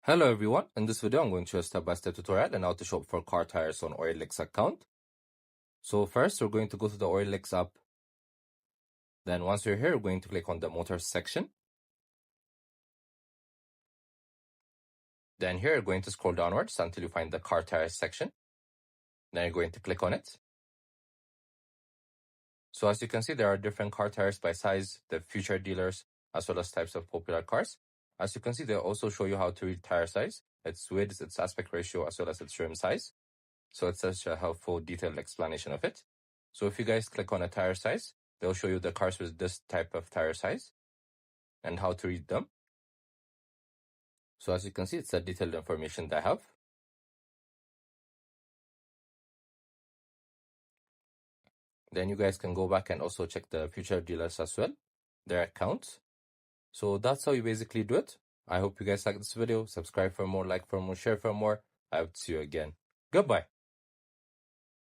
Hello everyone, in this video I'm going to show a step-by-step tutorial on how to shop for car tires on OLX account. So first we're going to go to the OLX app. Then once you're here, we're going to click on the motors section. Then here you're going to scroll downwards until you find the car tires section. Then you're going to click on it. So as you can see, there are different car tires by size, the future dealers, as well as types of popular cars. As you can see, they also show you how to read tire size, its width, its aspect ratio, as well as its rim size. So it's such a helpful, detailed explanation of it. So if you guys click on a tire size, they'll show you the cars with this type of tire size and how to read them. So as you can see, it's a detailed information that I have. Then you guys can go back and also check the future dealers as well, their accounts. So that's how you basically do it. I hope you guys like this video. Subscribe for more, like for more, share for more. I hope to see you again. Goodbye.